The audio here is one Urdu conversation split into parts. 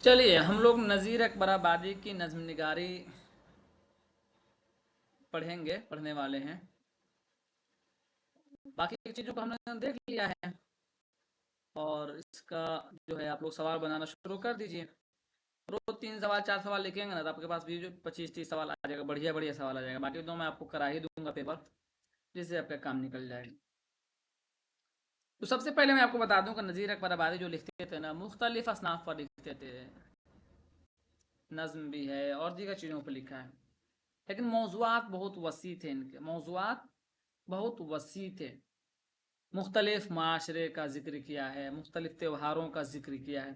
چلیے ہم لوگ نذیر اکبر آبادی کی نظم نگاری پڑھنے والے ہیں. باقی چیزوں کو ہم نے دیکھ لیا ہے اور اس کا جو ہے آپ لوگ سوال بنانا شروع کر دیجئے. روز 3 سوال 4 سوال لکھیں گے نا تو آپ کے پاس بھی جو 25-30 سوال آ جائے گا. بڑھیا سوال آ جائے گا. باقی تو میں آپ کو کرا ہی دوں گا پیپر جس سے آپ کا کام نکل جائے گا. تو سب سے پہلے میں آپ کو بتا دوں کہ نذیر اکبر آبادی جو لکھتے تھے نا مختلف اصناف پر لکھتے تھے. نظم بھی ہے اور دیگر چیزوں پر لکھا ہے لیکن موضوعات بہت وسیع تھے. ان کے موضوعات بہت وسیع تھے. مختلف معاشرے کا ذکر کیا ہے, مختلف تہواروں کا ذکر کیا ہے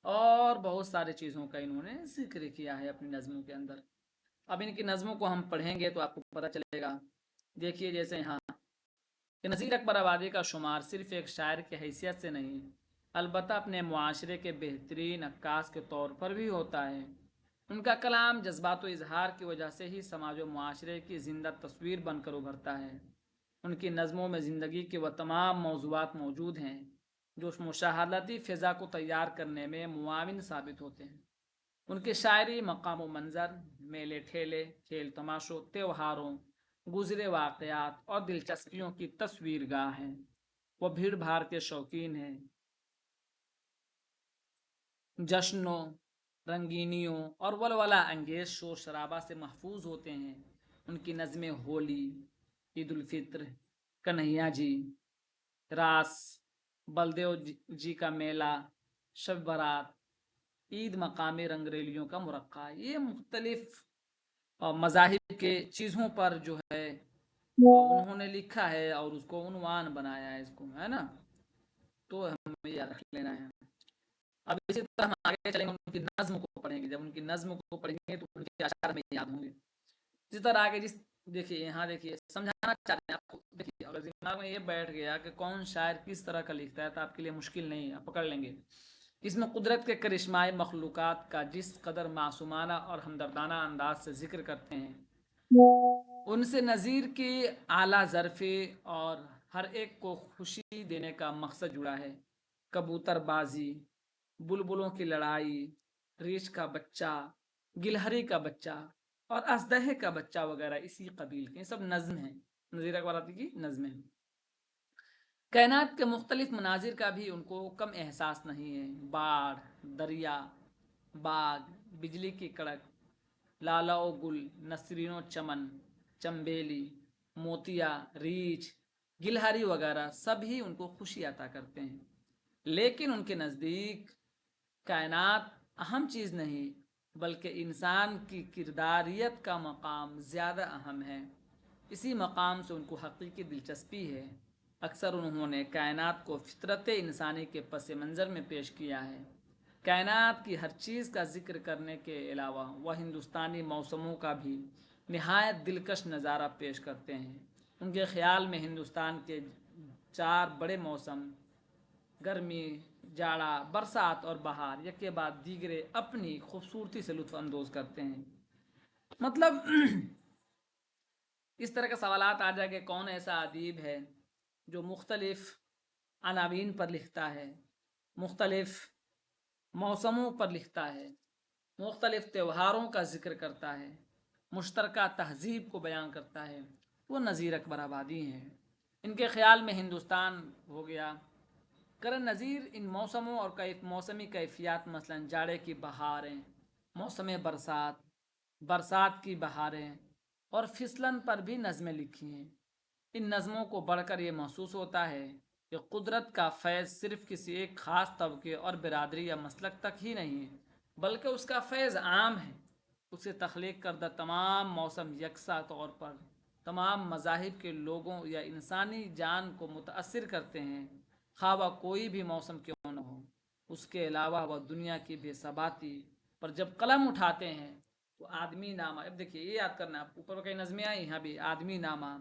اور بہت ساری چیزوں کا انہوں نے ذکر کیا ہے اپنی نظموں کے اندر. اب ان کی نظموں کو ہم پڑھیں گے تو آپ کو پتہ چلے گا. دیکھیے جیسے یہاں کہ نذیر اکبر آبادی کا شمار صرف ایک شاعر کی حیثیت سے نہیں البتہ اپنے معاشرے کے بہترین عکاس کے طور پر بھی ہوتا ہے. ان کا کلام جذبات و اظہار کی وجہ سے ہی سماج و معاشرے کی زندہ تصویر بن کر ابھرتا ہے. ان کی نظموں میں زندگی کے وہ تمام موضوعات موجود ہیں جو اس مشاہداتی فضا کو تیار کرنے میں معاون ثابت ہوتے ہیں. ان کی شاعری مقام و منظر, میلے ٹھیلے, کھیل تماشوں, تہواروں, گزرے واقعات اور دلچسپیوں کی تصویر گاہ ہے. وہ بھیڑ بھاڑ کے شوقین ہیں, جشنوں, رنگینیوں اور ولولہ انگیز شور شرابہ سے محفوظ ہوتے ہیں. ان کی نظمیں ہولی, عید الفطر, کنہیا جی, راس, بلدیو جی کا میلہ, شب برات, عید مقامی رنگ ریلیوں کا مرقع, یہ مختلف مذاہب کے چیزوں پر جو ہے انہوں نے لکھا ہے اور اس کو عنوان بنایا ہے. اس کو ہے نا, تو ہمیں یاد رکھ لینا ہے. اب اسی طرح ہم آگے چلیں گے, ان کی نظم کو پڑھیں گے. جب ان کی نظم کو پڑھیں گے تو ان کے اشعار میں یاد ہوں گے. اسی طرح آگے دیکھیے یہاں دیکھیے سمجھانا چاہتے ہیں آپ کو. دیکھیے اگر دماغ میں یہ بیٹھ گیا کہ کون شاعر کس طرح کا لکھتا ہے تو آپ کے لیے مشکل نہیں ہے, آپ پکڑ لیں گے. اس میں قدرت کے کرشمائی مخلوقات کا جس قدر معصومانہ اور ہمدردانہ انداز سے ذکر کرتے ہیں ان سے نذیر کی اعلیٰ ظرفی اور ہر ایک کو خوشی دینے کا مقصد جڑا ہے. کبوتر بازی, بلبلوں کی لڑائی, ریچھ کا بچہ, گلہری کا بچہ اور اسدہے کا بچہ وغیرہ اسی قبیل کے سب نظم ہیں, نذیر اکبر آبادی کی نظمیں ہیں. کائنات کے مختلف مناظر کا بھی ان کو کم احساس نہیں ہے. باڑ, دریا, باغ, بجلی کی کڑک, لالا و گل, نسرین و چمن, چمبیلی, موتیا, ریچھ, گلہری وغیرہ سب ہی ان کو خوشی عطا کرتے ہیں. لیکن ان کے نزدیک کائنات اہم چیز نہیں بلکہ انسان کی کرداریت کا مقام زیادہ اہم ہے. اسی مقام سے ان کو حقیقی دلچسپی ہے. اکثر انہوں نے کائنات کو فطرت انسانی کے پس منظر میں پیش کیا ہے. کائنات کی ہر چیز کا ذکر کرنے کے علاوہ وہ ہندوستانی موسموں کا بھی نہایت دلکش نظارہ پیش کرتے ہیں. ان کے خیال میں ہندوستان کے 4 بڑے موسم گرمی, جاڑا, برسات اور بہار یکے بعد دیگرے اپنی خوبصورتی سے لطف اندوز کرتے ہیں. مطلب اس طرح کے سوالات آ جائے کہ کون ایسا ادیب ہے جو مختلف عناوین پر لکھتا ہے, مختلف موسموں پر لکھتا ہے, مختلف تہواروں کا ذکر کرتا ہے, مشترکہ تہذیب کو بیان کرتا ہے. وہ نذیر اکبر آبادی ہیں. ان کے خیال میں ہندوستان ہو گیا کرن نذیر ان موسموں اور موسمی کیفیات مثلا جاڑے کی بہاریں, موسم برسات, برسات کی بہاریں اور پھسلن پر بھی نظمیں لکھی ہیں. ان نظموں کو پڑھ کر یہ محسوس ہوتا ہے کہ قدرت کا فیض صرف کسی ایک خاص طبقے اور برادری یا مسلک تک ہی نہیں ہے بلکہ اس کا فیض عام ہے. اسے تخلیق کردہ تمام موسم یکساں طور پر تمام مذاہب کے لوگوں یا انسانی جان کو متاثر کرتے ہیں, خواہ وہ کوئی بھی موسم کیوں نہ ہو. اس کے علاوہ وہ دنیا کی بے ثباتی پر جب قلم اٹھاتے ہیں تو آدمی نامہ, اب دیکھیے یہ یاد کرنا, اوپر کئی نظمیں آئی, یہاں بھی آدمی نامہ,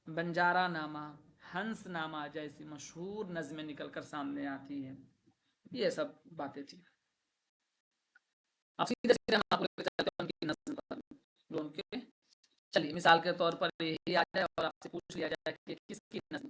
بنجارہ نامہ, ہنس نامہ جیسی مشہور نظمیں نکل کر سامنے آتی ہیں. یہ سب باتیں تھیں. اب سیدھے سیدھے ہم آپ کو لے چلتے ہیں ان کی نظم پر, جو ان کے چلیے مثال کے طور پر یہی آ جائے اور آپ سے پوچھ لیا جائے کہ کس کی نظم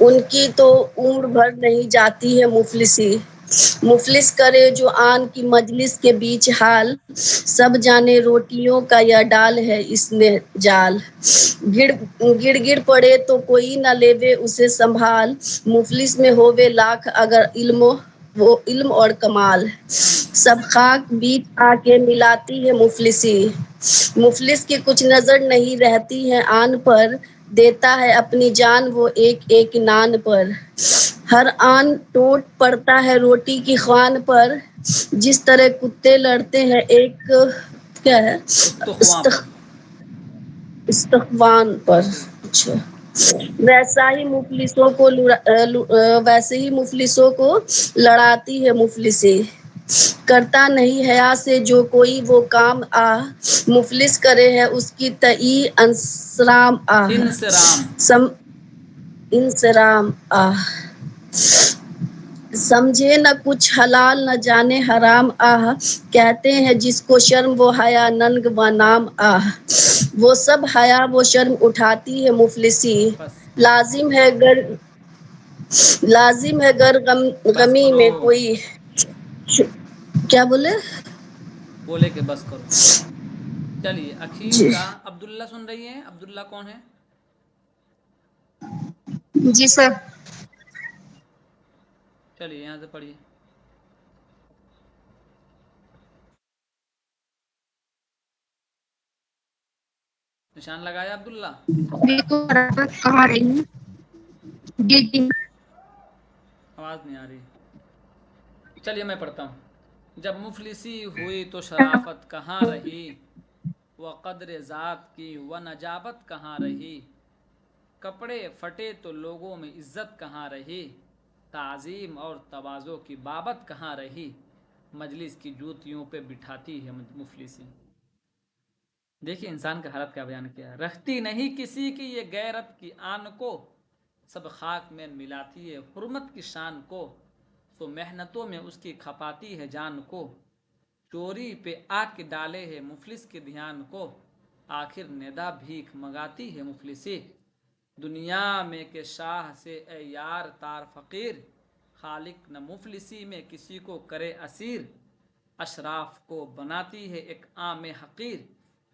ان کی تو عمر بھر نہیں جاتی ہے مفلسی، مفلس کرے جو آن کی مجلس کے بیچ حال، سب جانے روٹیوں کا یا ڈال ہے اس میں جال، گڑ گڑ پڑے تو کوئی نہ لیوے اسے سنبھال، مفلس میں ہووے لاکھ اگر وہ علم اور کمال، سب خاک بیچ آ کے ملاتی ہے مفلسی، مفلس کی کچھ نظر نہیں رہتی ہے آن پر، دیتا ہے اپنی جان وہ ایک ایک نان پر، ہر آن ٹوٹ پڑتا ہے روٹی کی خوان پر، جس طرح کتے لڑتے ہیں ایک کیا ہے استخواں پر. استخوان پر، ٹھیک. اچھا ویسے ہی مفلسوں کو لڑاتی ہے مفلسی، کرتا نہیں حیا سے جو کوئی وہ کام مفلس کرے ہے اس کی تئی انسرام انصرام. انسرام سمجھے نہ کچھ حلال نہ جانے حرام کہتے ہیں جس کو شرم وہ حیا ننگ و نام وہ سب حیا وہ شرم اٹھاتی ہے مفلسی، بس لازم ہے گر بس غمی کرو. میں کوئی کیا بولے بولے کہ بس کرو. چلیے اخیر جی کا عبداللہ سن رہی ہیں؟ عبداللہ کون ہے؟ جی سر. چلیے یہاں سے پڑھیے. نشان لگایا عبداللہ؟ کہاں رہی جی جی آواز نہیں آ رہی. چلیے میں پڑھتا ہوں. جب مفلسی ہوئی تو شرافت کہاں رہی، وہ قدر ذات کی وہ نجابت کہاں رہی، کپڑے پھٹے تو لوگوں میں عزت کہاں رہی، تعظیم اور تواضع کی بابت کہاں رہی، مجلس کی جوتیوں پہ بٹھاتی ہے مفلسی. دیکھیے انسان کا حالت کیا بیان کیا ہے. رکھتی نہیں کسی کی یہ غیرت کی آن کو، سب خاک میں ملاتی ہے حرمت کی شان کو، سو محنتوں میں اس کی کھپاتی ہے جان کو، چوری پہ آ کے ڈالے ہے مفلس کے دھیان کو، آخر ندا بھیک منگاتی ہے مفلسی، دنیا میں کہ شاہ سے اے یار تار فقیر، خالق نہ مفلسی میں کسی کو کرے اسیر، اشراف کو بناتی ہے ایک عام حقیر،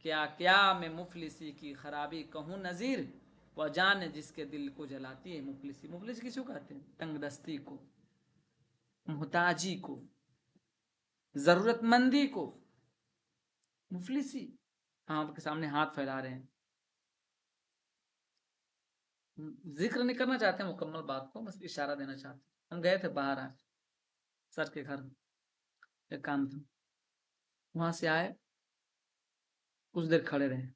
کیا کیا میں مفلسی کی خرابی کہوں نذیر، وہ جان جس کے دل کو جلاتی ہے مفلسی. مفلس کسی کو کہتے ہیں؟ تنگ دستی کو، محتاجی کو، ضرورت مندی کو مفلسی. آپ کے سامنے ہاتھ پھیلا رہے ہیں. ذکر نہیں کرنا چاہتے ہیں مکمل بات کو، بس اشارہ دینا چاہتے ہیں. ہم گئے تھے باہر آج سر کے گھر، ایک کام تھا، وہاں سے آئے کچھ دیر کھڑے رہے.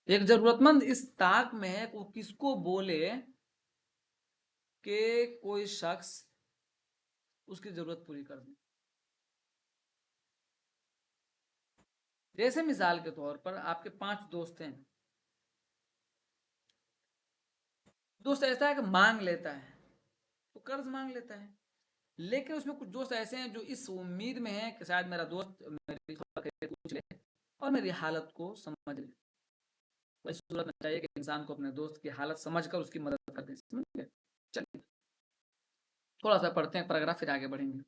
ایک ضرورت مند اس طاق میں ہے وہ کس کو بولے کہ کوئی شخص اس کی ضرورت پوری کر دے. جیسے مثال کے طور پر آپ کے 5 دوست ہیں، دوست ایسا ہے کہ مانگ لیتا ہے تو قرض مانگ لیتا ہے، لیکن اس میں کچھ دوست ایسے ہیں جو اس امید میں ہیں کہ شاید میرا دوست میری پوچھ لے اور میری حالت کو سمجھ لے. اس صورت میں چاہیے کہ انسان کو اپنے دوست کی حالت سمجھ کر اس کی مدد کر دے. چلیے تھوڑا سا پڑھتے ہیں پیراگراف پھر آگے بڑھیں گے.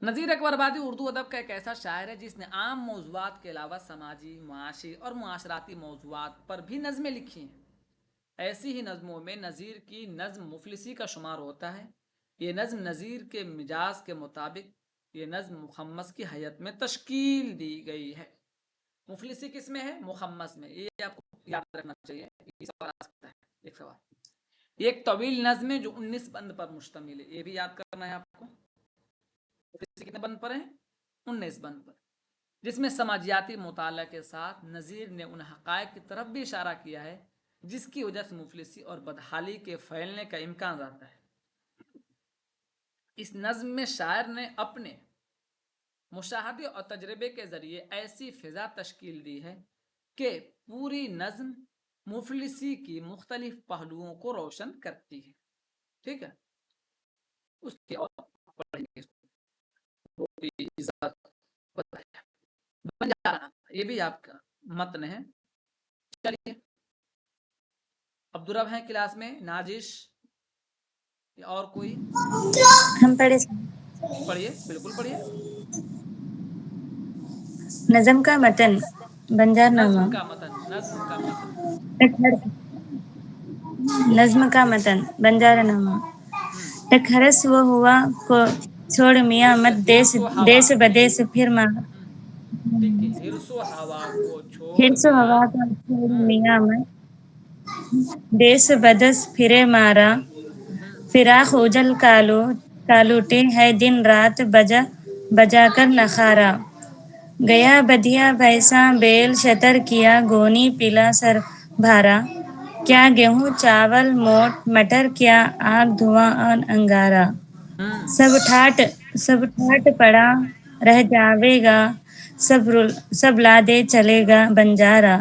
نذیر اکبر آبادی اردو ادب کا ایک ایسا شاعر ہے جس نے عام موضوعات کے علاوہ سماجی، معاشی اور معاشراتی موضوعات پر بھی نظمیں لکھی ہیں. ایسی ہی نظموں میں نذیر کی نظم مفلسی کا شمار ہوتا ہے. یہ نظم نذیر کے مزاج کے مطابق یہ نظم مخمس کی حیت میں تشکیل دی گئی ہے. مفلسی کس میں ہے؟ مخمس میں. یہ آپ کو یاد رکھنا چاہیے، یہ سوال آ سکتا ہے. ایک سوال، یہ ایک طویل نظم ہے جو 19 بند پر مشتمل ہے. یہ بھی یاد کرنا ہے آپ کو. کتنے بند پر ہیں؟ 19 بند پر، جس میں سماجیاتی مطالعہ کے ساتھ نذیر نے ان حقائق کی طرف بھی اشارہ کیا ہے جس کی وجہ سے مفلسی اور بدحالی کے پھیلنے کا امکان رہتا ہے. اس نظم میں شاعر نے اپنے مشاہدے اور تجربے کے ذریعے ایسی فضا تشکیل دی ہے کہ پوری نظم مفلسی کی مختلف پہلوؤں کو روشن کرتی ہے. ٹھیک ہے، اس کے اور یہ بھی آپ کا متن ہے. چلیے عبدالرب ہیں کلاس میں؟ نازش یا اور کوئی؟ ہم پڑھے پڑھیے، بالکل پڑھیے. نظم کا متن بنجار نامہ. نظم کا متن، نظم کا متن. نظم کا متن بنجارا نامہ. ہم، ایک ہرس وہ ہوا کو چھوڑ میاں مت دیس ہرس و ہوا، دیس بدیس پھر ماں. ہم، ٹھیک ہے. ہرس و ہوا کو چھوڑ ہرس و میاں. ہوا کا چھوڑ ہم، میاں مت دیس بدس پھرے مارا. ہم، فراق اجل کالوٹے ہے دن رات بجا بجا کر نخارا. گیا بدیا بھیساں بیل شتر کیا گونی پلا سر بھارا. کیا گیہوں چاول موٹ مٹر کیا آگ دھواں اور انگارا. ہم. سب ٹھاٹ پڑا رہ جاوے گا سب لادے چلے گا بنجارا.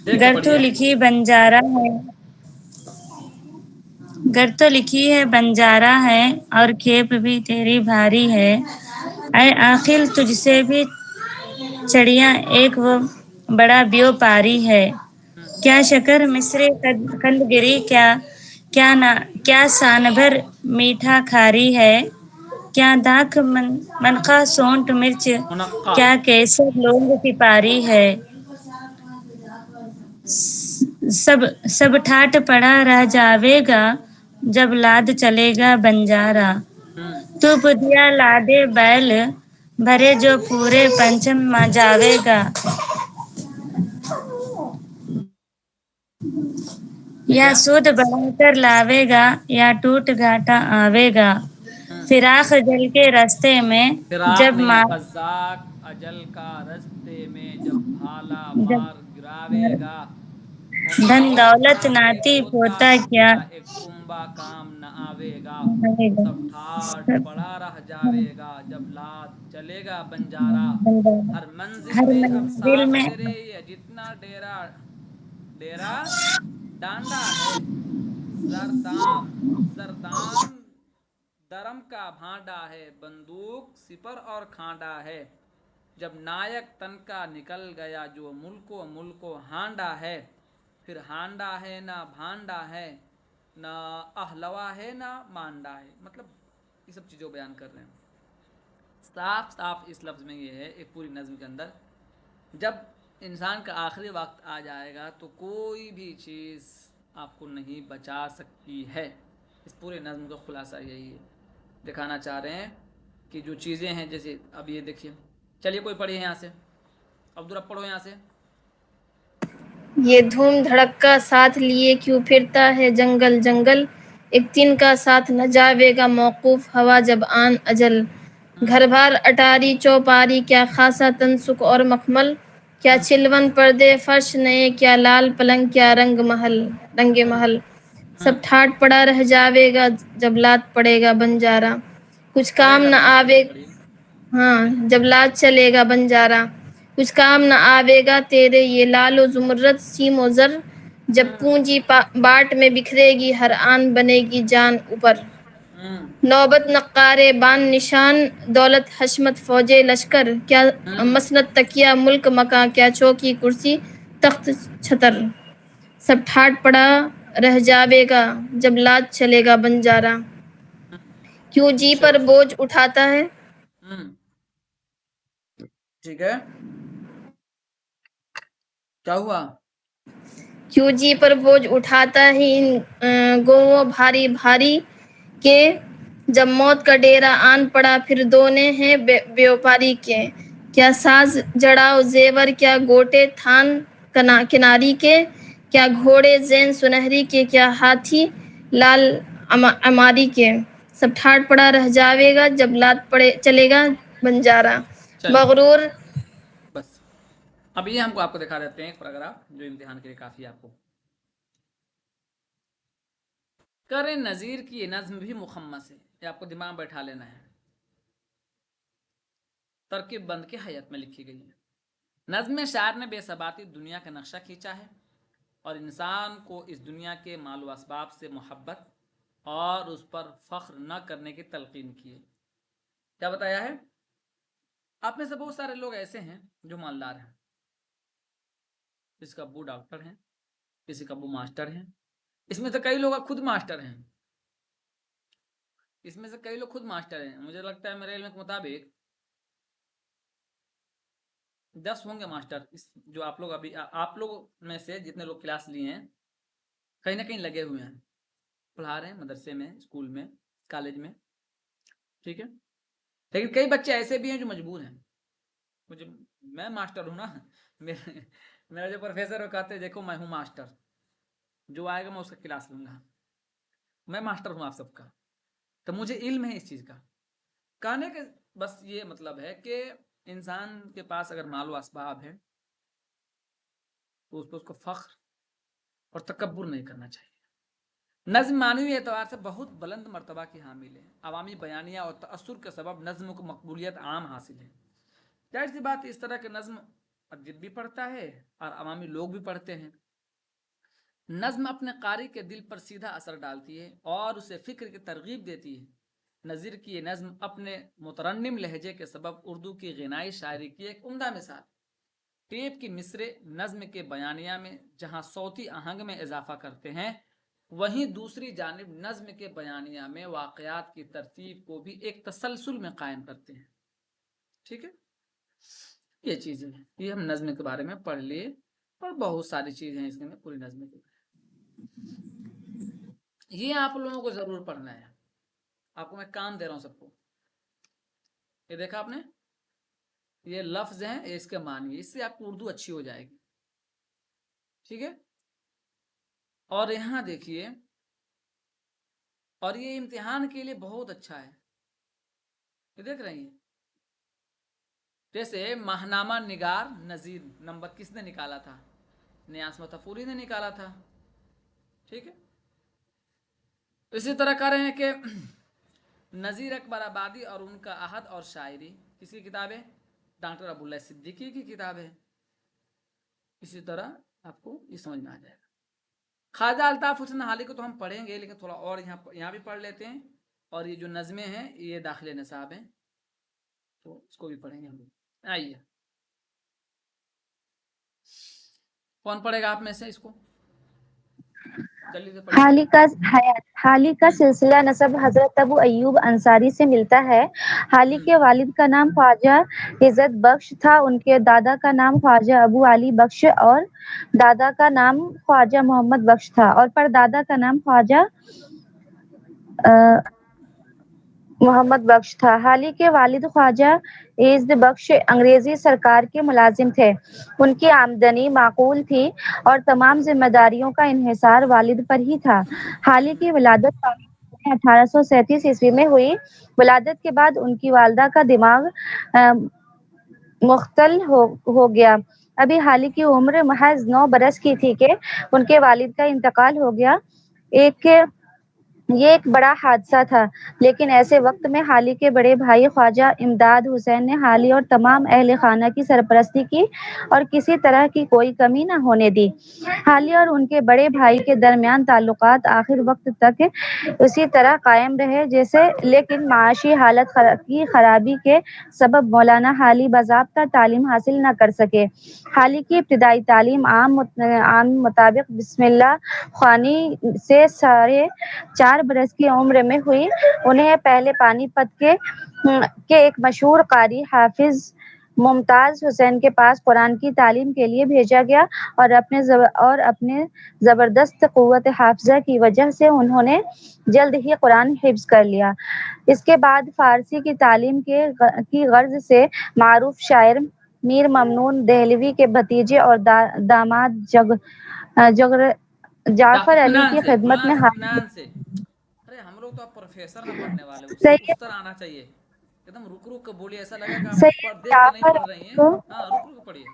دیکھ کے گر تو پڑھیے. لکھی بنجارا ہے گر تو لکھی ہے بنجارا ہے اور کھیپ بھی تیری بھاری ہے. اے عاقل تجھ سے بھی چڑیا ایک وہ بڑا بیو پاری ہے. ہم، کیا شکر مصر کند گری کیا سان بھر میٹھا کھاری ہے. کیا داکھ منقا سونٹ مرچ منقع. کیا کیسر لونگ کی پاری ہے. سب ٹھاٹ پڑا رہ جاوے گا جب لاد چلے گا بنجارا. ہم، تو بدیا لادے بیل بھرے جو پورے پنچم میں جاوے گا. ٹھیک یا ہے. سود بڑھا کر لاوے گا یا ٹوٹ گھاٹا آوے گا. ہم، فراق جل کے رستے میں فراق جب نہیں، ماں فزاق اجل کا رستے میں جب بھالا جب مار گراوے گا. دھن دھن دولت دولت ناطے ناتی پوتا پوتا کیا ایک کنبا کام نہ آوے گا. آئے گا. سب ٹھاٹ پڑا رہ جاوے گا جب لاد چلے گا بنجارا. ہر منزل ہر میں اب منزل ساتھ میں تیرے یہ جتنا ڈیرا ڈانڈا ہے. زردان درم کا بھانڈا ہے. بندوق سپر اور کھانڈا ہے. جب نائک تن کا نکل گیا جو ملکو ہانڈا ہے. پھر ہانڈا ہے نہ بھانڈا ہے نہ اہلوا ہے نہ مانڈا ہے. مطلب یہ سب چیزوں بیان کر رہے ہیں. صاف صاف اس لفظ میں یہ ہے ایک پوری نظم کے اندر، جب انسان کا آخری وقت آ جائے گا تو کوئی بھی چیز آپ کو نہیں بچا سکتی ہے. اس پورے نظم کا خلاصہ یہی ہے. دکھانا چاہ رہے ہیں کہ جو چیزیں ہیں، جیسے اب یہ دیکھیے. چلیے کوئی پڑھیے یہاں سے. عبدالرب پڑھو یہاں سے. یہ دھوم دھڑکا ساتھ لیے کیوں پھرتا ہے جنگل جنگل. ایک دن کا ساتھ نہ جاوے گا موقوف ہوا جب آن اجل. ہوں، گھر بار اٹاری چوپاری کیا خاصا تنسک اور مخمل. کیا ہوں، چلون پردے فرش نئے کیا لال پلنگ کیا رنگ ہوں، محل. سب ہوں. ٹھاٹ پڑا رہ جاوے گا جب لات پڑے گا بنجارا. کچھ پڑے کام گا نہ نہیں، آوے پڑھیے پڑھیے. ہاں جب لات چلے گا بنجارا. کچھ کام نہ آوے گا تیرے یہ لال و زمرد سیم و زر. جب ہوں، پونجی باٹ میں بکھرے گی ہر آن بنے گی جان اوپر. ہوں، نوبت نقارے بان نشان دولت حشمت فوجے لشکر. کیا ہوں. مسند تکیہ ملک مکاں کیا چوکی کرسی تخت چھتر. سب ٹھاٹ پڑا رہ جاوے گا جب لات چلے گا بنجارا. کیوں جی اچھا پر بوجھ اٹھاتا ہے ٹھیک ہے. کیا ہوا؟ کیوں جی پر بوجھ اٹھاتا ہی ان گوؤں بھاری بھاری کے. جب موت کا ڈیرا آن پڑا پھر دونے ہیں بیوپاری کے. کیا ساز جڑاؤ زیور کیا گوٹے تھان کناری کے. کیا گھوڑے زین سنہری کے کیا ہاتھی لال عماری کے. سب ٹھاٹ پڑا رہ جاوے گا جب لات چلے گا بنجارا. چلیے مغرور بس. اب یہ ہم کو آپ کو دکھا دیتے ہیں ایک پیراگراف جو امتحان کے لیے کافی آپ کو. کر نظیر کی یہ نظم بھی مخمس ہے. یہ آپ کو دماغ میں بیٹھا لینا ہے. ترکیب بند کے حیات میں لکھی گئی ہے. نظم میں شاعر نے بے ثباتی دنیا کا نقشہ کھینچا ہے اور انسان کو اس دنیا کے مال و اسباب سے محبت اور اس پر فخر نہ کرنے کی تلقین کی ہے. کیا بتایا ہے؟ آپ میں سے بہت سارے لوگ ایسے ہیں جو مالدار ہیں. کسی کا ابو ڈاکٹر ہیں، کسی کا ابو ماسٹر ہیں، اس میں سے کئی لوگ خود ماسٹر ہیں، اس میں سے کئی لوگ خود ماسٹر ہیں. مجھے لگتا ہے میرے علم کے مطابق 10 ہوں گے ماسٹر. جو آپ لوگ ابھی آپ لوگ میں سے جتنے لوگ کلاس لیے ہیں کہیں نہ کہیں لگے ہوئے ہیں، پڑھا رہے ہیں مدرسے میں، اسکول میں، کالج میں. ٹھیک ہے، لیکن کئی بچے ایسے بھی ہیں جو مجبور ہیں. میں ماسٹر ہوں نا، میرا جو پروفیسر وہ کہتے ہیں دیکھو میں ہوں ماسٹر، جو آئے گا میں اس کا کلاس لوں گا، میں ماسٹر ہوں آپ سب کا. تو مجھے علم ہے اس چیز کا. کہنے کے بس یہ مطلب ہے کہ انسان کے پاس اگر مال و اسباب ہے تو اس کو فخر اور تکبر نہیں کرنا چاہیے. نظم معنوی اعتبار سے بہت بلند مرتبہ کی حامل ہے. عوامی بیانیہ اور تأثر کے سبب نظم کو مقبولیت عام حاصل ہے. ظاہر سی بات اس طرح کے نظم ادیب بھی پڑھتا ہے اور عوامی لوگ بھی پڑھتے ہیں. نظم اپنے قاری کے دل پر سیدھا اثر ڈالتی ہے اور اسے فکر کی ترغیب دیتی ہے. نظیر کی یہ نظم اپنے مترنم لہجے کے سبب اردو کی غنائی شاعری کی ایک عمدہ مثال. ٹیپ کی مصرے نظم کے بیانیہ میں جہاں صوتی آہنگ میں اضافہ کرتے ہیں، وہیں دوسری جانب نظم کے بیانیہ میں واقعات کی ترتیب کو بھی ایک تسلسل میں قائم کرتے ہیں. ٹھیک ہے، یہ چیزیں ہیں، یہ ہم نظم کے بارے میں پڑھ لیے اور بہت ساری چیزیں ہیں اس میں پوری نظم کے بارے میں. یہ آپ لوگوں کو ضرور پڑھنا ہے. آپ کو میں کام دے رہا ہوں سب کو. یہ دیکھا آپ نے، یہ لفظ ہیں، اس کے معنی، اس سے آپ کو اردو اچھی ہو جائے گی. ٹھیک ہے، اور یہاں دیکھیے، اور یہ امتحان کے لیے بہت اچھا ہے. یہ دیکھ رہے ہیں، جیسے ماہنامہ نگار نظیر نمبر کس نے نکالا تھا؟ نیاز متفوری نے نکالا تھا. ٹھیک ہے، اسی طرح کر رہے ہیں کہ نذیر اکبر آبادی اور ان کا عہد اور شاعری، کس کی کتاب ہے؟ ڈاکٹر ابواللہ صدیقی کی کتاب ہے. اسی طرح آپ کو یہ سمجھ میں آ جائے گا. خواجہ الطاف حسین حالی کو تو ہم پڑھیں گے، لیکن تھوڑا اور یہاں بھی پڑھ لیتے ہیں. اور یہ جو نظمیں ہیں یہ داخل نصاب ہیں، تو اس کو بھی پڑھیں گے ہم لوگ. آئیے، کون پڑھے گا آپ میں سے اس کو؟ جلدی سے پڑھیے. حالی کا سلسلہ نسب حضرت ابو ایوب انصاری سے ملتا ہے. حالی کے والد کا نام خواجہ عزت بخش تھا. ان کے دادا کا نام خواجہ ابو علی بخش اور دادا کا نام خواجہ محمد بخش تھا اور پردادا کا نام خواجہ محمد بخش تھا. حالی کے والد خواجہ عزت بخش انگریزی سرکار کے ملازم تھے. ان کی آمدنی معقول تھی اور تمام ذمہ داریوں کا انحصار والد پر ہی تھا. حالی کی ولادت 1837 عیسوی میں ہوئی. ولادت کے بعد ان کی والدہ کا دماغ مختل ہو گیا. ابھی حالی کی عمر محض 9 برس کی تھی کہ ان کے والد کا انتقال ہو گیا. یہ ایک بڑا حادثہ تھا، لیکن ایسے وقت میں حالی کے بڑے بھائی خواجہ امداد حسین نے حالی اور تمام اہل خانہ کی سرپرستی کی اور کسی طرح کی کوئی کمی نہ ہونے دی. حالی اور ان کے بڑے بھائی کے درمیان تعلقات آخر وقت تک اسی طرح قائم رہے جیسے، لیکن معاشی حالت کی خرابی کے سبب مولانا حالی باضابطہ تعلیم حاصل نہ کر سکے. حالی کی ابتدائی تعلیم عام مطابق بسم اللہ خوانی سے 4.5 برس کی عمر میں ہوئی. انہیں پہلے پانی پت کے ایک مشہور قاری حافظ ممتاز حسین کے پاس قرآن کی تعلیم کے لیے بھیجا گیا اور اپنے زبردست قوت حافظہ کی وجہ سے انہوں نے جلد ہی قرآن حفظ کر لیا. اس کے بعد فارسی کی تعلیم کی غرض سے معروف شاعر میر ممنون دہلوی کے بھتیجے اور داماد جعفر علی کی خدمت میں اطمینان سے. ارے ہم لوگ تو آپ پروفیسر نہ پڑھنے والے، اس طرح آنا چاہیے ایک دم. رک رک کے بولیے، ایسا لگا کہ آپ دیکھ کے نہیں پڑھ رہی ہیں. ہاں، رک رک پڑھیے.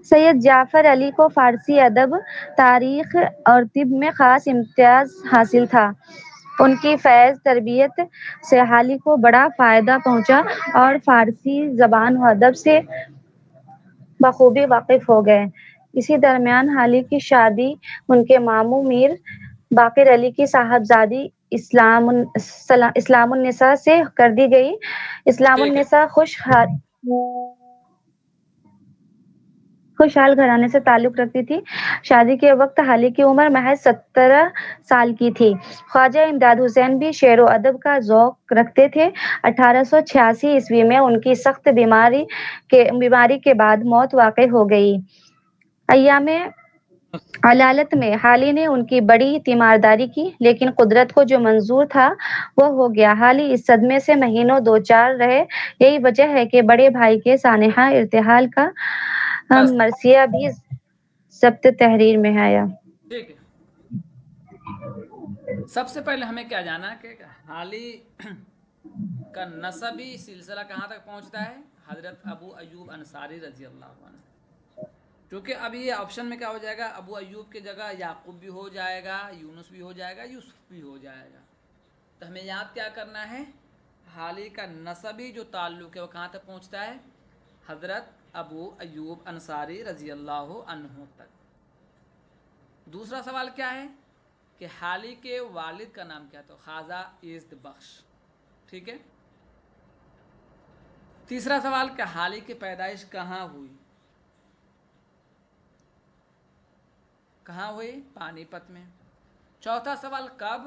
سید جعفر علی کو فارسی ادب، تاریخ اور طب میں خاص امتیاز حاصل تھا. ان کی فیض تربیت سے حالی کو بڑا فائدہ پہنچا اور فارسی زبان و ادب سے بخوبی واقف ہو گئے. اسی درمیان حالی کی شادی ان کے ماموں میر باقر علی کی صاحبزادی اسلام النساء سے کر دی گئی. اسلام ٹھیک ہے، النساء خوشحال گھرانے سے تعلق رکھتی تھی۔ شادی کے وقت حالی کی عمر محض 17 سال کی تھی۔ خواجہ امداد حسین بھی شعر و ادب کا ذوق رکھتے تھے۔ 1886 عیسوی میں ان کی سخت بیماری کے بعد موت واقع ہو گئی۔ ایام علالت میں حالی نے ان کی بڑی تیمارداری کی، لیکن قدرت کو جو منظور تھا وہ ہو گیا۔ حالی اس صدمے سے مہینوں دوچار رہے۔ یہی وجہ ہے کہ بڑے بھائی کے سانحہ ارتحال کا بس مرثیہ بھی ضبط تحریر میں آیا۔ ٹھیک ہے، سب سے پہلے ہمیں کیا جانا کہ حالی کا نسبی سلسلہ کہاں تک پہنچتا ہے؟ حضرت ابو ایوب انصاری رضی اللہ عنہ۔ کیونکہ اب یہ آپشن میں کیا ہو جائے گا، ابو ایوب کی جگہ یعقوب بھی ہو جائے گا، یونس بھی ہو جائے گا، یوسف بھی ہو جائے گا۔ تو ہمیں یاد کیا کرنا ہے، حالی کا نسبی جو تعلق ہے وہ کہاں تک پہنچتا ہے؟ حضرت ابو ایوب انصاری رضی اللہ عنہ تک۔ دوسرا سوال کیا ہے کہ حالی کے والد کا نام کیا تھا؟ خواجہ عزت بخش، ٹھیک ہے۔ تیسرا سوال کہ حالی کی پیدائش کہاں ہوئی؟ کہاں ہوئی؟ پانی پت میں۔ چوتھا سوال کب؟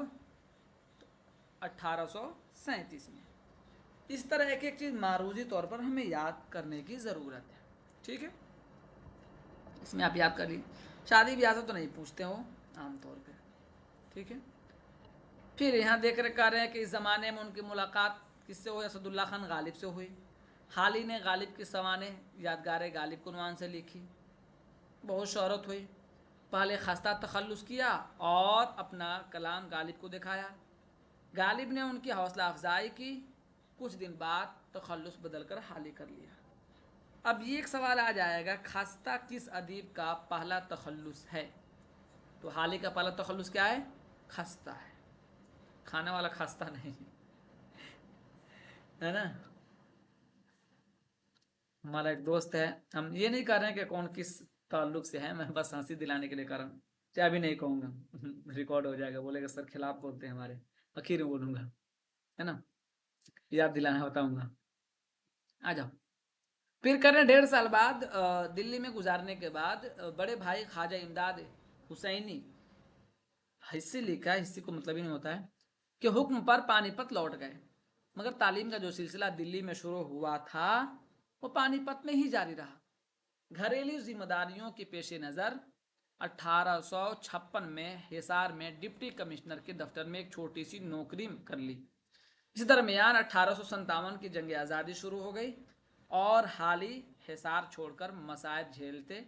1837 میں۔ اس طرح ایک ایک چیز معروضی طور پر ہمیں یاد کرنے کی ضرورت ہے، ٹھیک ہے۔ اس میں آپ یاد کر لیجیے۔ شادی بیاہ سے تو نہیں پوچھتے ہو عام طور پہ، ٹھیک ہے۔ پھر یہاں دیکھ رہے ہیں کہ اس زمانے میں ان کی ملاقات کس سے ہوئی؟ اسد اللہ خان غالب سے ہوئی۔ حالی نے غالب کی سوانح یادگار غالب کو عنوان سے لکھی، بہت شہرت ہوئی۔ پہلے خستہ تخلص کیا اور اپنا کلام غالب کو دکھایا۔ غالب نے ان کی حوصلہ افزائی کی، کچھ دن بعد تخلص بدل کر حالی کر لیا۔ اب یہ ایک سوال آ جائے گا، خستہ کس ادیب کا پہلا تخلص ہے؟ تو حالی کا پہلا تخلص کیا ہے؟ خستہ ہے، کھانے والا خستہ نہیں ہے نا۔ ہمارا ایک دوست ہے، ہم یہ نہیں کر رہے ہیں کہ کون کس تعلق سے ہے، میں بس ہنسی دلانے کے لیے کر رہا ہوں، چاہے بھی نہیں کہوں گا، ریکارڈ ہو جائے گا، بولے گا سر خلاف بولتے ہیں ہمارے، آخر میں بولوں گا، ہے نا، یاد دلانا بتاؤں گا۔ آ جاؤ۔ پھر کریں 1.5 سال بعد دلی میں گزارنے کے بعد بڑے بھائی خواجہ امداد حسینی، حصی لکھا ہے، حصی کو مطلب ہی نہیں ہوتا ہے، کہ حکم پر پانی پت لوٹ گئے، مگر تعلیم کا جو سلسلہ دلی میں شروع ہوا تھا وہ پانی پت میں ہی جاری رہا۔ گھریلو ذمہ داریوں کے پیش نظر 1856 میں حصار میں ڈپٹی کمشنر کے دفتر میں ایک چھوٹی سی نوکری کر لی۔ اسی درمیان 1857 کی جنگ آزادی شروع ہو گئی اور حالی حصار چھوڑ کر مصائب جھیلتے،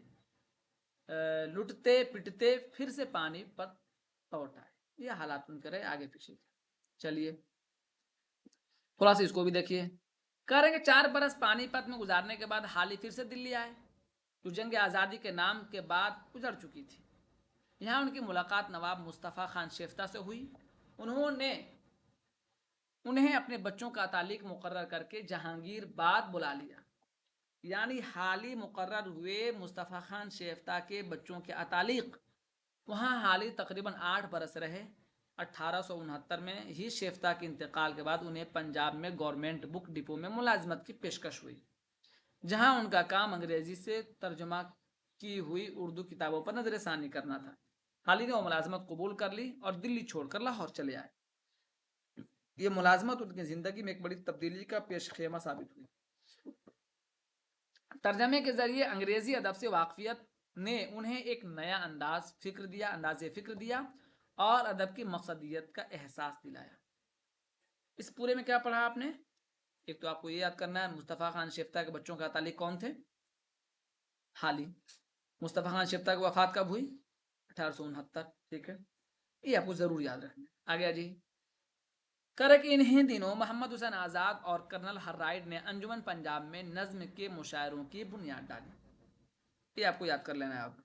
لٹتے پٹتے پھر سے پانی پت لوٹ آئے۔ یہ حالات ان کے رہے آگے پیچھے۔ چلیے تھوڑا سا اس کو بھی دیکھیے، کہہ رہے ہیں کہ 4 برس پانی پت میں گزارنے کے بعد حالی پھر سے دلی آئے، جو جنگ آزادی کے نام کے بعد گزر چکی تھی۔ یہاں ان کی ملاقات نواب مصطفیٰ خان شیفتہ سے ہوئی۔ انہیں اپنے بچوں کا تعلق مقرر کر کے جہانگیر باد بلا لیا، یعنی حالی مقرر ہوئے مصطفیٰ خان شیفتہ کے بچوں کے اتعلیق۔ وہاں حالی تقریباً 8 برس رہے۔ 1869 میں ہی شیفتہ کے انتقال کے بعد انہیں پنجاب میں گورنمنٹ بک ڈپو میں ملازمت کی پیشکش ہوئی، جہاں ان کا کام انگریزی سے ترجمہ کی ہوئی اردو کتابوں پر نظر ثانی کرنا تھا۔ حالی نے وہ ملازمت قبول کر لی اور دلی چھوڑ کر لاہور چلے آئے۔ یہ ملازمت ان کی زندگی میں ایک بڑی تبدیلی کا پیش خیمہ ثابت ہوئی۔ ترجمے کے ذریعے انگریزی ادب سے واقفیت نے انہیں ایک نیا انداز فکر دیا اور ادب کی مقصدیت کا احساس دلایا۔ اس پورے میں کیا پڑھا آپ نے؟ ایک تو آپ کو یہ یاد کرنا ہے مصطفیٰ خان شیفتہ کے بچوں کا تعلق کون تھے؟ حالی۔ مصطفیٰ خان شیفتہ کی وفات کب ہوئی؟ 1869، ٹھیک ہے، یہ آپ کو ضرور یاد رکھنا ہے۔ آگے جی کرے کہ انہیں دنوں محمد حسین آزاد اور کرنل ہر رائٹ نے انجمن پنجاب میں نظم کے مشاعروں کی بنیاد ڈالی، یہ آپ کو یاد کر لینا ہے۔ اب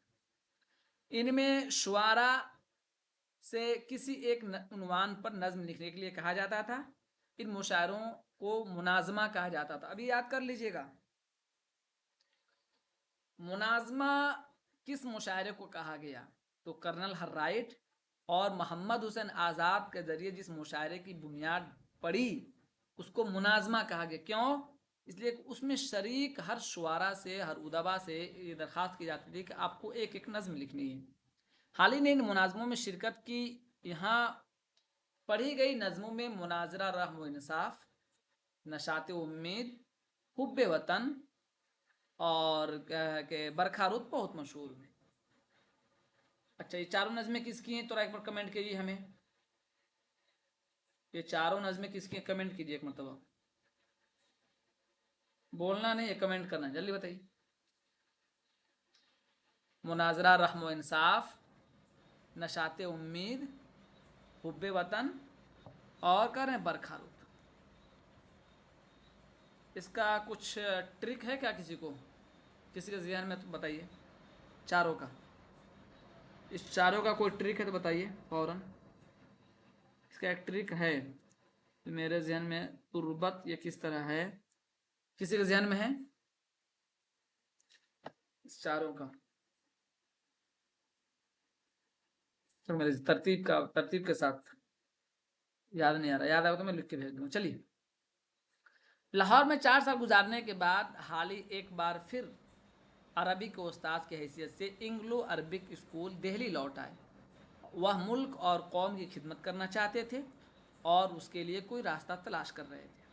ان میں شعراء سے کسی ایک عنوان پر نظم لکھنے کے لیے کہا جاتا تھا، ان مشاعروں کو مناظمہ کہا جاتا تھا۔ ابھی یاد کر لیجئے گا، مناظمہ کس مشاعرے کو کہا گیا؟ تو کرنل ہر رائٹ اور محمد حسین آزاد کے ذریعے جس مشاعرے کی بنیاد پڑی اس کو مناظمہ کہا گیا۔ کیوں؟ اس لیے اس میں شریک ہر شعراء سے، ہر ادبا سے یہ درخواست کی جاتی تھی کہ آپ کو ایک ایک نظم لکھنی ہے۔ حالی نے ان مناظموں میں شرکت کی۔ یہاں پڑھی گئی نظموں میں مناظرہ رحم و انصاف، نشاط امید، حب وطن اور کہ برکھا رود بہت مشہور ہوئے۔ اچھا، یہ چاروں نظمیں کس کی ہیں؟ تو ایک بار کمنٹ کیجیے ہمیں، یہ چاروں نظمیں کس کی ہیں؟ کمنٹ کیجیے ایک مرتبہ، بولنا نہیں ہے، کمنٹ کرنا ہے، جلدی بتائیے۔ مناظرہ رحم و انصاف، نشاط امید، حب وطن اور کر رہے ہیں برکھا رود۔ اس کا کچھ ٹرک ہے کیا کسی کو؟ کسی کے ذہن میں تو بتائیے چاروں کا، اس چاروں کا کوئی ٹرک ہے تو بتائیے فوراً۔ اس کا ایک ٹرک ہے میرے ذہن میں، تربت یہ کس طرح ہے، کسی کے ذہن میں ہے اس چاروں کا؟ تو میرے ترتیب کے ساتھ یاد نہیں آ رہا، یاد آئے تو میں لکھ کے بھیج دوں۔ چلیے، لاہور میں 4 سال گزارنے کے بعد حالی ایک بار پھر عربی کے استاد کی حیثیت سے انگلو عربک اسکول دہلی لوٹ آئے۔ وہ ملک اور قوم کی خدمت کرنا چاہتے تھے اور اس کے لیے کوئی راستہ تلاش کر رہے تھے۔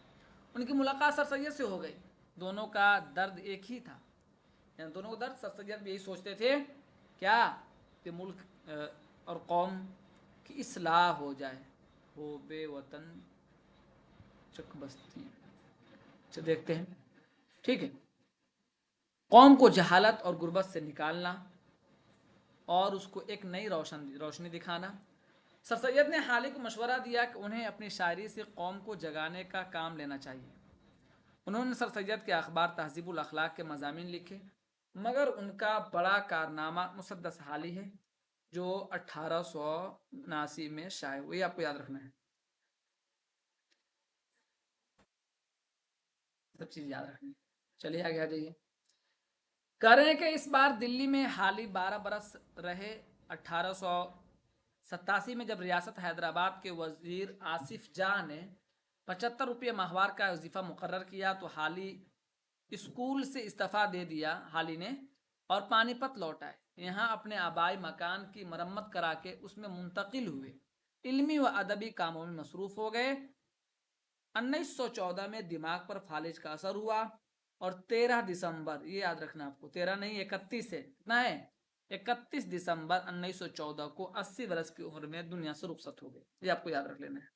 ان کی ملاقات سر سید سے ہو گئی۔ دونوں کا درد ایک ہی تھا، یعنی دونوں کا درد، سر سید بھی یہی سوچتے تھے کیا کہ ملک اور قوم کی اصلاح ہو جائے، ہو بے وطن چک بستی۔ اچھا دیکھتے ہیں، ٹھیک ہے، قوم کو جہالت اور غربت سے نکالنا اور اس کو ایک نئی روشنی دکھانا۔ سر سید نے حالی کو مشورہ دیا کہ انہیں اپنی شاعری سے قوم کو جگانے کا کام لینا چاہیے۔ انہوں نے سر سید کے اخبار تہذیب الاخلاق کے مضامین لکھے، مگر ان کا بڑا کارنامہ مسدس حالی ہے جو 1879 میں شائع ہوئی۔ یہ آپ کو یاد رکھنا ہے، سب چیز یاد رکھنی ہے۔ چلیے آگے آ جائیے۔ کہہ رہے ہیں کہ اس بار دلی میں حالی 12 برس رہے۔ 1887 میں جب ریاست حیدرآباد کے وزیر آصف جاں نے 75 روپے ماہوار کا وظیفہ مقرر کیا تو حالی اسکول سے استعفیٰ دے دیا حالی نے اور پانی پت لوٹ آئے۔ یہاں اپنے آبائی مکان کی مرمت کرا کے اس میں منتقل ہوئے، علمی و ادبی کاموں میں مصروف ہو گئے۔ 1914 میں دماغ پر فالج کا اثر ہوا اور 13 دسمبر، یہ یاد رکھنا آپ کو، 13 نہیں 31 ہے، کتنا ہے، 31 دسمبر 1914 کو 80 برس کی عمر میں دنیا سے رخصت ہو گئے۔ یہ آپ کو یاد رکھ لینا ہے،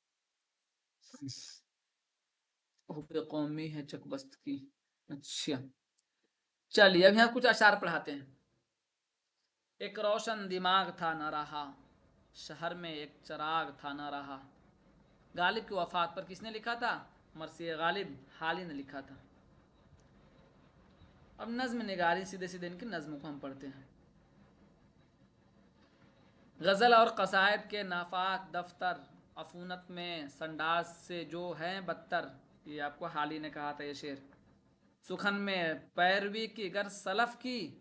حب قومی ہے چک بست کی۔ اچھا چلیے، اب یہاں کچھ اشعار پڑھاتے ہیں۔ ایک روشن دماغ تھا نہ رہا، شہر میں ایک چراغ تھا نہ رہا۔ غالب کی وفات پر کس نے لکھا تھا؟ مرثیہ غالب حالی نے لکھا تھا۔ اب نظم نگاری، سیدھے سیدھے ان کی نظموں کو ہم پڑھتے ہیں۔ غزل اور قصائد کے نافاق دفتر، عفونت میں سنڈاس سے جو ہیں بدتر، یہ آپ کو حالی نے کہا تھا یہ شعر۔ سخن میں پیروی کی گر سلف کی،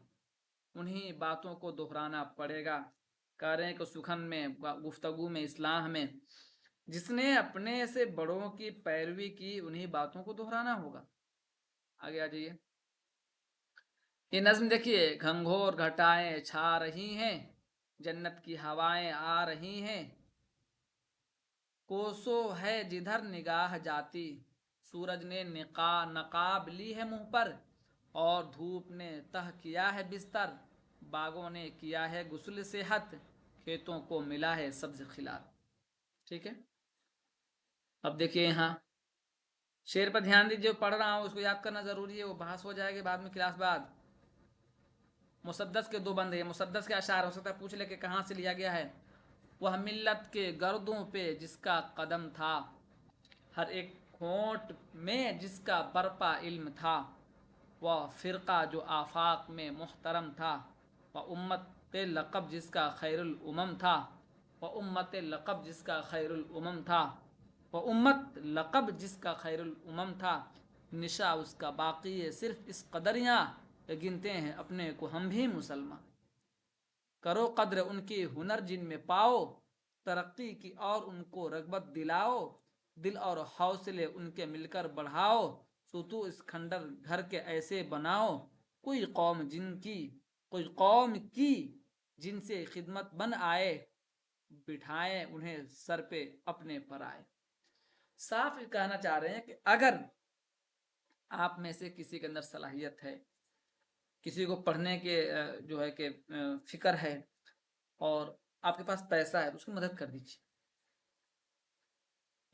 انہی باتوں کو دہرانا پڑے گا۔ کہہ رہے ہیں کہ سخن میں، گفتگو میں، اصلاح میں جس نے اپنے سے بڑوں کی پیروی کی انہی باتوں کو دہرانا ہوگا۔ آگے آ جائیے، یہ نظم دیکھیے۔ گھنگھور گھٹائیں چھا رہی ہیں، جنت کی ہوائیں آ رہی ہیں، کوسو ہے جدھر نگاہ جاتی، سورج نے نقاب لی ہے منہ پر اور دھوپ نے تہ کیا ہے بستر، باغوں نے کیا ہے غسل صحت، کھیتوں کو ملا ہے سبز خلال۔ ٹھیک ہے، اب دیکھیے یہاں شعر پر دھیان دیجیے، پڑھ رہا ہوں، اس کو یاد کرنا ضروری ہے، وہ بحث ہو جائے گی بعد میں کلاس بعد۔ مسدس کے 2 بندے، مسدس کے اشعار ہو سکتا ہے پوچھ لے کہ کہاں سے لیا گیا ہے۔ وہ ملت کے گردوں پہ جس کا قدم تھا، ہر ایک ہونٹ میں جس کا برپا علم تھا، وہ فرقہ جو آفاق میں محترم تھا، وہ امت لقب جس کا خیر الامم تھا، وہ امت لقب جس کا خیر الامم تھا، وہ امت لقب جس کا خیر الامم تھا، نشا اس کا باقی ہے صرف اس قدریاں، گنتے ہیں اپنے کو ہم بھی مسلمان۔ کرو قدر ان کی ہنر جن میں پاؤ، ترقی کی اور ان کو رغبت دلاؤ، دل اور حوصلے ان کے مل کر بڑھاؤ، سو تو اس کھنڈر گھر کے ایسے بناؤ کوئی قوم کی جن سے خدمت بن آئے، بٹھائیں انہیں سر پہ اپنے پر آئے۔ صاف کہنا چاہ رہے ہیں کہ اگر آپ میں سے کسی کے اندر صلاحیت ہے، کسی کو پڑھنے کے جو ہے کہ فکر ہے اور آپ کے پاس پیسہ ہے، تو اس کی مدد کر دیجیے۔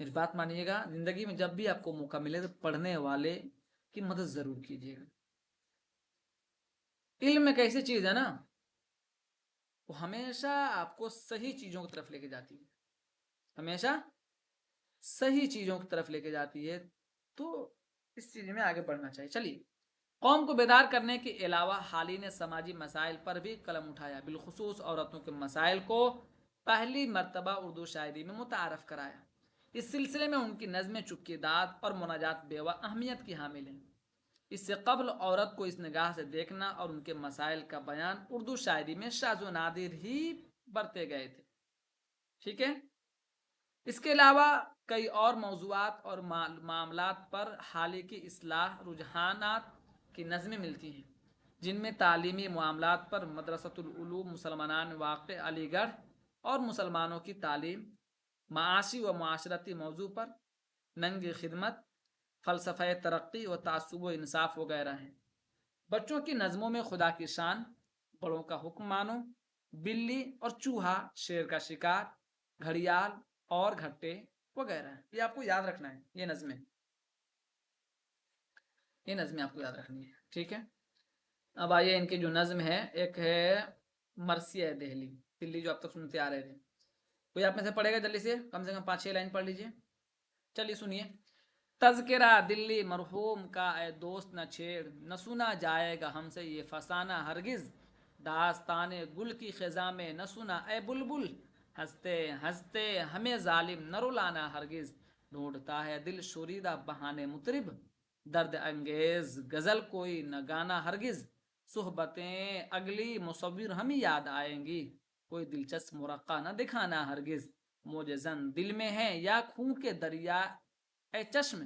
میری بات مانیے گا، زندگی میں جب بھی آپ کو موقع ملے تو پڑھنے والے کی مدد ضرور کیجیے گا۔ علم ایک ایسی چیز ہے نا، وہ ہمیشہ آپ کو صحیح چیزوں کی طرف لے کے جاتی ہے، ہمیشہ صحیح چیزوں کی طرف لے کے جاتی ہے، تو اس چیز میں آگے بڑھنا چاہیے۔ چلیے، قوم کو بیدار کرنے کے علاوہ حالی نے سماجی مسائل پر بھی قلم اٹھایا، بالخصوص عورتوں کے مسائل کو پہلی مرتبہ اردو شاعری میں متعارف کرایا۔ اس سلسلے میں ان کی نظمیں چپکی داد اور مناجات بیوہ اہمیت کی حامل ہیں۔ اس سے قبل عورت کو اس نگاہ سے دیکھنا اور ان کے مسائل کا بیان اردو شاعری میں شاذ و نادر ہی برتے گئے تھے۔ ٹھیک ہے، اس کے علاوہ کئی اور موضوعات اور معاملات پر حالی کی اصلاح رجحانات کی نظمیں ملتی ہیں، جن میں تعلیمی معاملات پر مدرسۃ العلوم مسلمان واقع علی گڑھ اور مسلمانوں کی تعلیم، معاشی و معاشرتی موضوع پر ننگ خدمت، فلسفہ ترقی و تعصب و انصاف وغیرہ ہیں۔ بچوں کی نظموں میں خدا کی شان، بڑوں کا حکم مانو، بلی اور چوہا، شیر کا شکار، گھڑیال اور گھٹے وغیرہ ہیں۔ یہ آپ کو یاد رکھنا ہے، یہ نظمیں آپ کو یاد رکھنی ہے۔ ٹھیک ہے، اب آئیے ان کی جو نظم ہے، ایک ہے مرثیہ دہلی، دلی جو اب تک سنتے آ رہے تھے، کوئی آپ میں سے پڑھے گا جلدی سے؟ کم 5-6 لائن پڑھ لیجئے۔ چلیے سنیے۔ تذکرہ دلی مرحوم کا اے دوست نہ چھیڑ، نہ سنا جائے گا ہم سے یہ فسانہ ہرگز، داستان گل کی خزاں میں نہ سنا اے بلبل، ہنستے ہنستے ہمیں ظالم نہ رلانا ہرگز، ڈھونڈتا ہے دل شوریدہ بہانے مطرب، درد انگیز غزل کوئی نہ گانا ہرگز، صحبتیں اگلی مصور ہمیں یاد آئیں گی، کوئی دلچسپ مرقع نہ دکھانا ہرگز، موج زن دل میں ہے یا خون کے دریا اے چشم،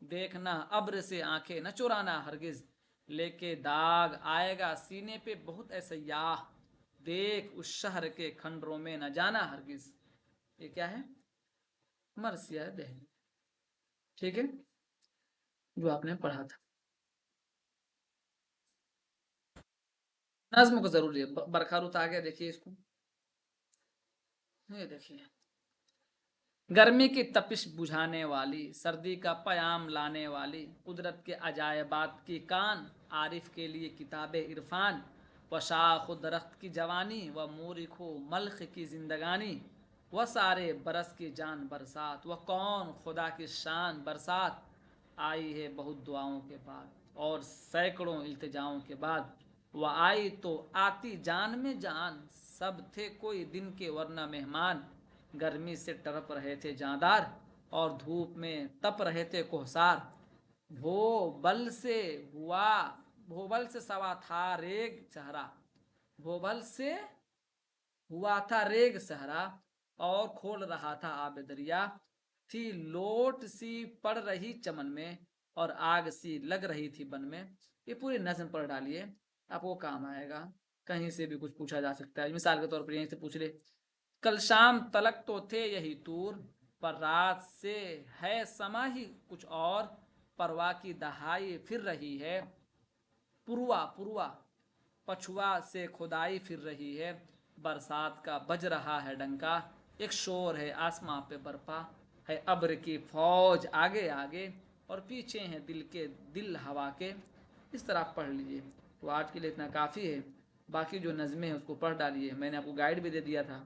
دیکھنا ابر سے آنکھیں نہ چرانا ہرگز، لے کے داغ آئے گا سینے پہ بہت اے سیاح، دیکھ اس شہر کے کھنڈروں میں نہ جانا ہرگز۔ یہ کیا ہے؟ مرثیہ دہلی۔ ٹھیک ہے، جو آپ نے پڑھا تھا۔ نظم کو ضروری ہے، برکھا رت آ گیا، دیکھیے اس کو، یہ دیکھیے، گرمی کی تپش بجھانے والی، سردی کا پیام لانے والی، قدرت کے عجائبات کی کان، عارف کے لیے کتاب عرفان، و شاخ و درخت کی جوانی، و مورخ و ملخ کی زندگانی، و سارے برس کی جان برسات، و کون خدا کی شان برسات، آئی ہے بہت دعاؤں کے بعد اور سینکڑوں التجاؤں کے بعد، وہ آئی تو آتی جان میں جان، سب تھے کوئی دن کے ورنہ مہمان، گرمی سے ٹرپ رہے تھے جاندار اور دھوپ میں تپ رہے تھے کوہسار، بھوبل سے سوا تھا ریگ صحرا، بھوبل سے ہوا تھا ریگ صحرا اور کھول رہا تھا آب دریا، تھی لوٹ سی پڑ رہی چمن میں اور آگ سی لگ رہی تھی بن میں۔ یہ پوری نظم پڑھ ڈالیے، آپ کو کام آئے گا، کہیں سے بھی کچھ پوچھا جا سکتا ہے۔ مثال کے طور پر یہیں سے پوچھ لے، کل شام تلک تو تھے یہی طور، پر رات سے ہے سما ہی کچھ اور، پروا کی دہائی پھر رہی ہے، پروا پچھوا سے کھدائی پھر رہی ہے، برسات کا بج رہا ہے ڈنکا، ایک شور ہے آسماں پہ برپا، ہے ابر کی فوج آگے آگے اور پیچھے ہیں دل ہوا کے۔ اس طرح آپ پڑھ لیجئے۔ تو آج کے لیے اتنا کافی ہے، باقی جو نظمیں ہیں اس کو پڑھ ڈالیے، میں نے آپ کو گائیڈ بھی دے دیا تھا۔